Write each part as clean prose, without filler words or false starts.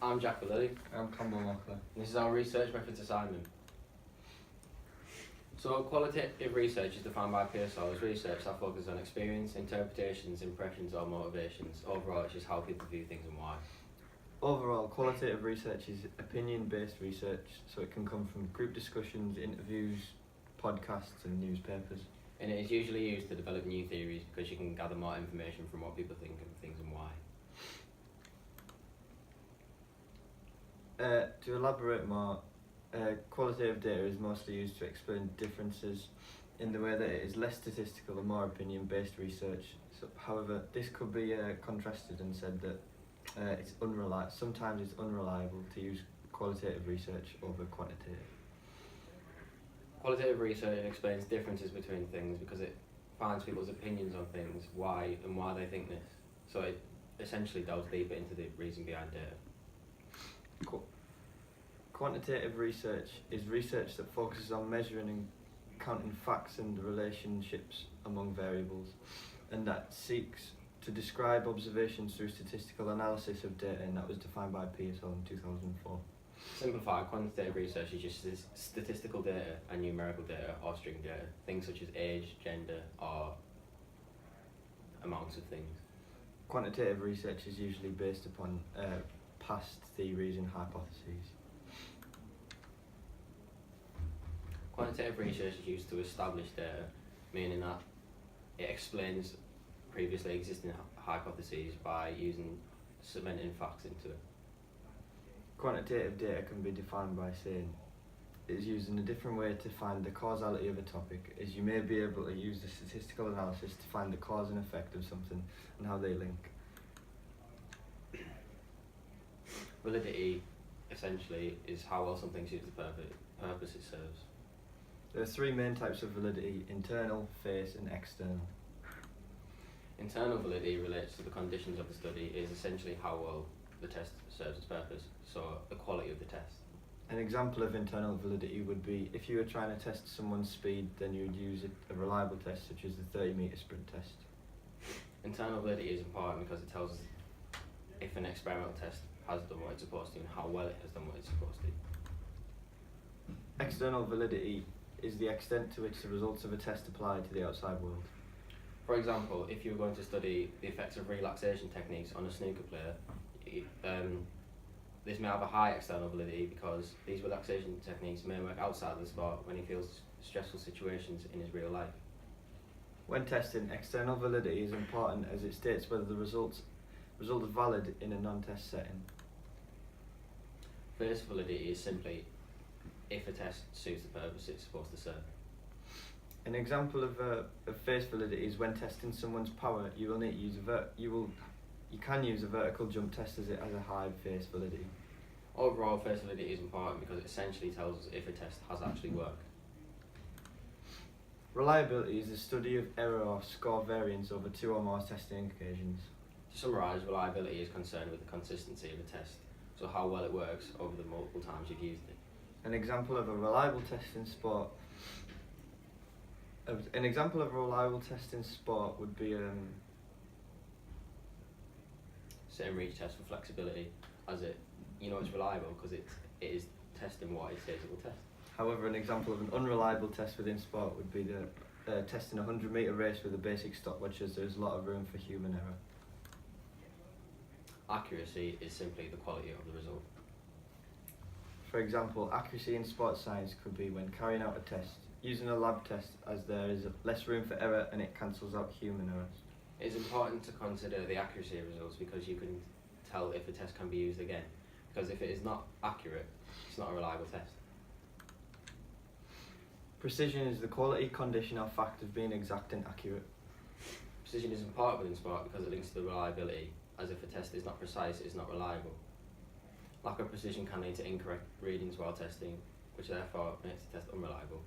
I'm Vallely. I'm Campbell, Mockler. This is our research methods assignment. So qualitative research is defined by Pearsall as research that focuses on experience, interpretations, impressions or motivations. Overall, it's just how people view things and why. Overall, qualitative research is opinion-based research, so it can come from group discussions, interviews, podcasts and newspapers. And it is usually used to develop new theories because you can gather more information from what people think of things and why. To elaborate more, qualitative data is mostly used to explain differences in the way that it is less statistical and more opinion-based research. So, however, this could be contrasted and said that sometimes it's unreliable to use qualitative research over quantitative. Qualitative research explains differences between things because it finds people's opinions on things, why they think this. So it essentially delves deeper into the reason behind data. Quantitative research is research that focuses on measuring and counting facts and the relationships among variables, and that seeks to describe observations through statistical analysis of data, and that was defined by Pearsall in 2004. Simplified, quantitative research is just statistical data and numerical data or string data, things such as age, gender or amounts of things. Quantitative research is usually based upon past theories and hypotheses. Quantitative research is used to establish data, meaning that it explains previously existing hypotheses by using cementing facts into it. Quantitative data can be defined by saying it is used in a different way to find the causality of a topic, as you may be able to use the statistical analysis to find the cause and effect of something and how they link. Validity, essentially, is how well something suits the purpose it serves. There are three main types of validity: internal, phase and external. Internal validity relates to the conditions of the study, is essentially how well the test serves its purpose, so the quality of the test. An example of internal validity would be if you were trying to test someone's speed, then you would use a reliable test such as the 30-metre sprint test. Internal validity is important because it tells us if an experimental test has done what it's supposed to and how well it has done what it's supposed to. External validity is the extent to which the results of a test apply to the outside world. For example, if you were going to study the effects of relaxation techniques on a snooker player, this may have a high external validity because these relaxation techniques may work outside of the sport when he feels stressful situations in his real life. When testing, external validity is important as it states whether the result is valid in a non-test setting. Phase validity is simply if a test suits the purpose it's supposed to serve. An example of phase validity is when testing someone's power, you will need to use you can use a vertical jump test as it has a high phase validity. Overall, phase validity is important because it essentially tells us if a test has actually worked. Reliability is the study of error or score variance over two or more testing occasions. To summarise, reliability is concerned with the consistency of a test, so how well it works over the multiple times you've used it. An example of a reliable test in sport would be sit and reach test for flexibility, as it's reliable because it is testing what it says it will test. However, an example of an unreliable test within sport would be the testing a 100-metre race with a basic stopwatch, as there's a lot of room for human error. Accuracy is simply the quality of the result. For example, accuracy in sports science could be when carrying out a test, using a lab test as there is less room for error and it cancels out human errors. It is important to consider the accuracy of results because you can tell if a test can be used again. Because if it is not accurate, it's not a reliable test. Precision is the quality, condition or fact of being exact and accurate. Precision is important within sport because it links to the reliability, as if a test is not precise, it is not reliable. Lack of precision can lead to incorrect readings while testing, which therefore makes the test unreliable.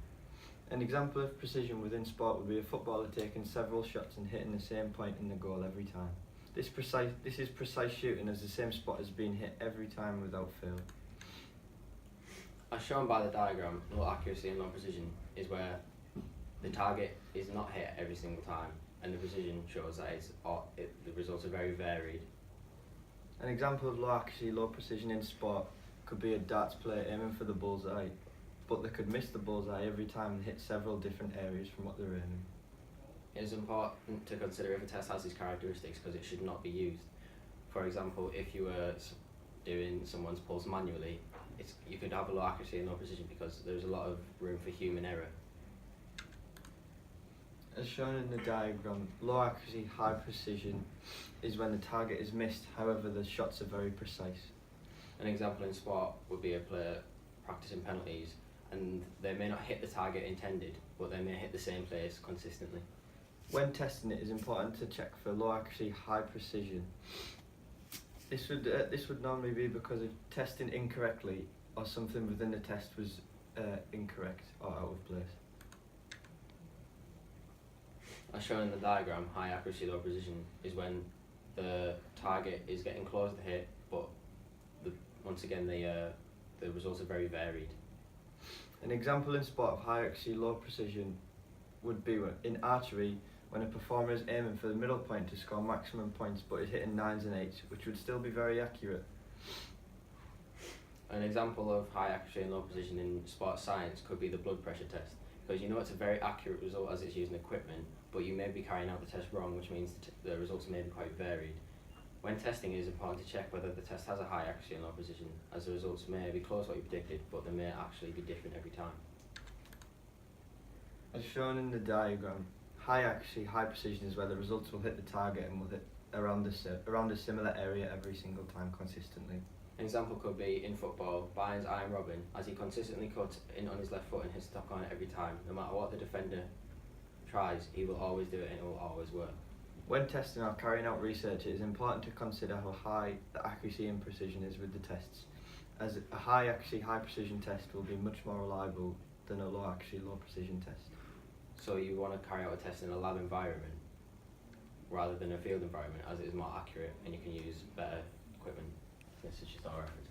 An example of precision within sport would be a footballer taking several shots and hitting the same point in the goal every time. This is precise shooting, as the same spot is being hit every time without fail. As shown by the diagram, low accuracy and low precision is where the target is not hit every single time, and the precision shows that the results are very varied. An example of low accuracy, low precision in sport could be a darts player aiming for the bullseye, but they could miss the bullseye every time and hit several different areas from what they're aiming. It is important to consider if a test has these characteristics because it should not be used. For example, if you were doing someone's pulse manually, you could have a low accuracy and low precision because there's a lot of room for human error. As shown in the diagram, low accuracy, high precision is when the target is missed, however the shots are very precise. An example in sport would be a player practicing penalties and they may not hit the target intended, but they may hit the same place consistently. When testing it is important to check for low accuracy, high precision. This would normally be because of testing incorrectly or something within the test was incorrect or out of place. As shown in the diagram, high accuracy, low precision is when the target is getting close to hit, but once again the results are very varied. An example in sport of high accuracy, low precision would be in archery when a performer is aiming for the middle point to score maximum points but is hitting 9s and 8s, which would still be very accurate. An example of high accuracy and low precision in sports science could be the blood pressure test, because you know it's a very accurate result as it's using equipment, but you may be carrying out the test wrong, which means the results may be quite varied. When testing, it is important to check whether the test has a high accuracy and low precision, as the results may be close to what you predicted, but they may actually be different every time. As shown in the diagram, high accuracy, high precision is where the results will hit the target and will hit around a similar area every single time consistently. An example could be in football, Bayern's Iron Robin, as he consistently cuts in on his left foot and hits the top corner every time. No matter what the defender tries, he will always do it and it will always work. When testing or carrying out research, it is important to consider how high the accuracy and precision is with the tests, as a high accuracy, high precision test will be much more reliable than a low accuracy, low precision test. So you want to carry out a test in a lab environment rather than a field environment, as it is more accurate and you can use better equipment. This is just our reference.